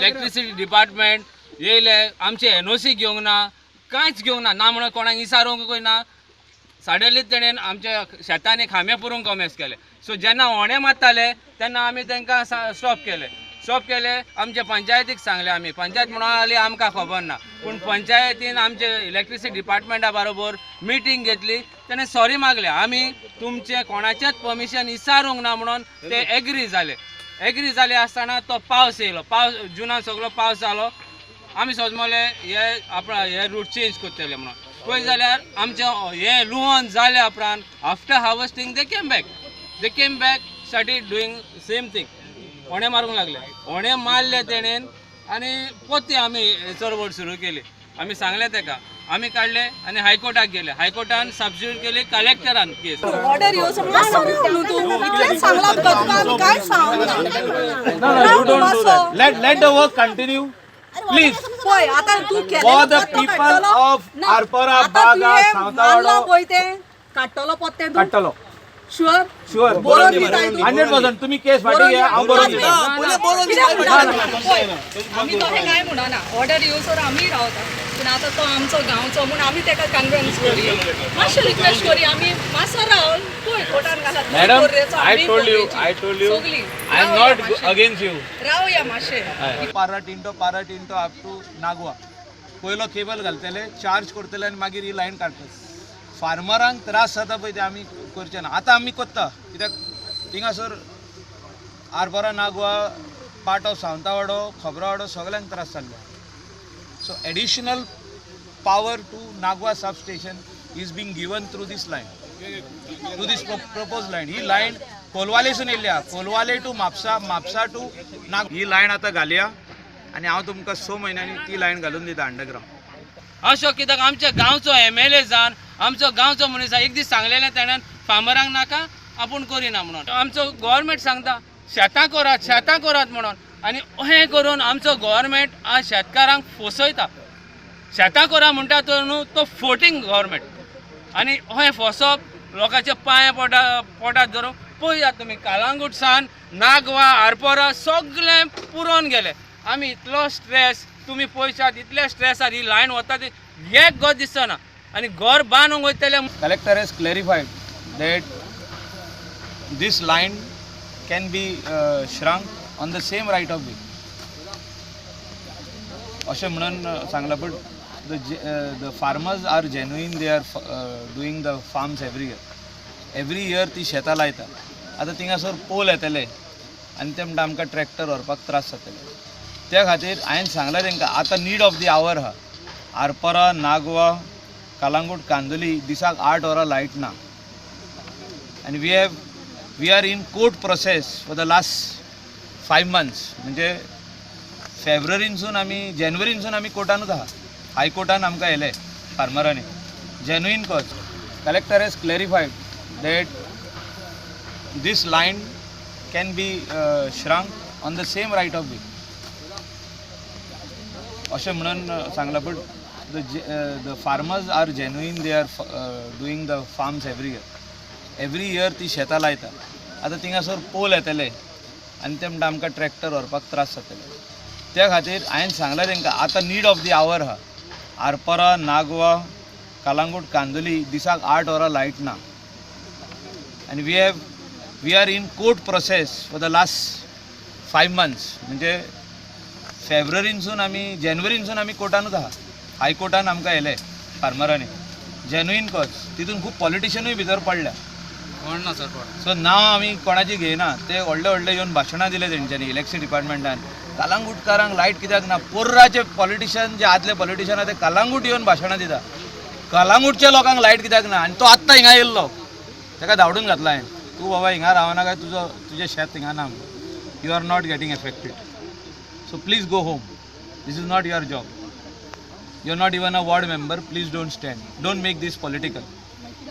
Electricity department येयले आमचे NOC घेवंक ना, कांयच घेवंक ना म्हणून कोणाक विचारूंक ना. सडनली तेणेन आमच्या शेतांनी खांबे पुरूंक कॉमेस केले. सो जेन्ना ओणे मारताले तेन्ना आमी तांकां स्टॉप केले. आमच्या पंचायतीक सांगले आमी. पंचायत म्हणून आली आमकां खबर ना, पूण पंचायतीन आमचे इलेक्ट्रिसिटी डिपार्टमेंटा बरोबर मिटींग घेतली. तेणें सॉरी मागले. आमी तुमचे कोणाचेच परमिशन विचारूंक ना म्हणून ते एग्री जाले आसतना तो पावस येयलो. जुनान सगळो पावस जालो. आमी सोजमले हे रूट चेंज करतले म्हणून. पळय जाल्यार आमचे हे लुवन जाले उपरांत after harvesting they came back started doing same thing. ओणे मारूंक लागले. ओणे मारले तेणेन आनी पोत्ती आमी चळवळ सुरू केली. आमी सांगले तेका. आमी काडले आनी हायकोर्टाक गेले. हायकोर्टान सबस्टिट्यूट केली कलेक्टरान केस. ऑर्डर येवचो मातसो न्हू तूं इतलें सांगलां तुका आमी कांय सांगना. Let the work continue, please. पळय आतां तूं केलें For the people of Arpara, Baga, Sautawado, पळय तें काडटलो पोत्तें तूं काडटलो. Sure Sure. बरोवन दिताय तूं. 100% तुम्ही केस फाटी घ्या, हांव बरोवन दिता. आमी तोहें कांय म्हणना. ऑर्डर येवसर आमी रावता. पूण आतां तो आमचो गांवचो म्हूण आमी ताका कन्विन्स करी. मातशें रिक्वेस्ट करी आमी मातसो रावन पळय कोर्टान घालात. Madam, I told you, I am not against you. रावया मातशें. पाराटिंटो अप टू नागवा. पयलो केबल घालतले, चार्ज करतले आनी मागीर ही लायन काडटले. फार्मरांक त्रास जाता पळय ते आमी करचे ना. आतां आमी कोत्ता कित्याक थिंगासर आरपोरा नागवा, पार्ट ऑफ सावंतवाडो, खोबरावाडो सगळ्यांक त्रास जाल्लो. So additional power to Nagwa substation is being given through this line, through this proposed line. ही लायन कोलवालेसून येयल्या. कोलवाले टू म्हापसा टू नाग. ही लायन आतां घालया आनी हांव तुमकां 6 म्हयन्यांनी ती लायन घालून दिता अंडरग्रावंड. अशें कित्याक आमच्या गांवचो MLA जावन आमचो गांवचो मनीस एक दीस सांगलेलें तेणेन फार्मरांक नाका आपूण करिना म्हणून. आमचो गव्हर्मेंट सांगता शेतां करात म्हणून. आनी अशें करून आमचो गव्हर्मेंट आज शेतकारांक फसयता. शेतां करा म्हणटा तो न्हू तो फोटींग गव्हर्मेंट. आनी अशें फसप लोकांचे पांय पोटात धरून पळयात तुमी. कालांगूट सान नागवा आरपोरा सगळें पुरोन गेले. आमी इतलो स्ट्रेस तुमी पळयशात. इतल्या स्ट्रेसात ही लायन वता ती एक गो दिसना. आनी घर बांदूंक वयतले. Collector has clarified that this line can be shrunk on the same right of way. अशें म्हणून सांगला. But the farmers are genuine. They are doing the farms every year ती शेतां लायता. आतां थिंगासर पोल येतले आनी ते म्हणटा आमकां ट्रॅक्टर व्हरपाक त्रास जातले. त्या खातीर हांवें सांगलां तांकां आतां नीड ऑफ द आवर आहा. आरपोरा नागवा कालांगूट कांदोली दिसाक 8 वरां लायट ना. आनी we are in court process for the last 5 months. म्हणजे फेब्रुवारीनसून आमी जानेवारीनसून आमी कोर्टानूच आहा. हायकोर्टान आमकां येयले फार्मरांनी genuine cause. Collector has clarified that this line can be shrunk on the same right of way अशें म्हणून सांगलां. But the farmers are genuine. They are doing the farms every year ती शेतां लायता. आतां थिंगासर पोल येतले आनी ते म्हणटा आमकां ट्रॅक्टर व्हरपाक त्रास जातले. त्या खातीर हांवें सांगलां तांकां आतां नीड ऑफ द आवर आहा. आरपोरा नागवा कालांगूट कांदोली दिसाक 8 वरां लायट ना. आनी we are in court process for the last 5 months. म्हणजे फेब्रुवारीनसून आमी जानेवारीनसून आमी कोर्टानूच आहा. हायकोर्टान आमकां येयले फार्मरांनी जेन्युइन कॉज. तितून खूब पॉलिटिशनूय भितर पडल्या. सो नांव आमी कोणाची घेयना. ते व्हडले येवन भाशणां दिले तेंच्यांनी इलेक्ट्रिसिटी डिपार्टमेंटान. कालांगूटकारांक लायट कित्याक ना. पोर्राचे पॉलिटिशन जे आदले पॉलिटिशन आहा ते कालांगूट येवन भाशणां दिता. कालांगूटच्या लोकांक लायट कित्याक ना. आनी तो आत्तां हिंगा येयल्लो ताका धांवडून घातला हांवें. तूं बाबा हिंगा रावना काय तुजें शेत हिंगा ना. You are not getting affected. So please go home. This is not your job. You are not even a ward member. Please don't stand. Don't make this political.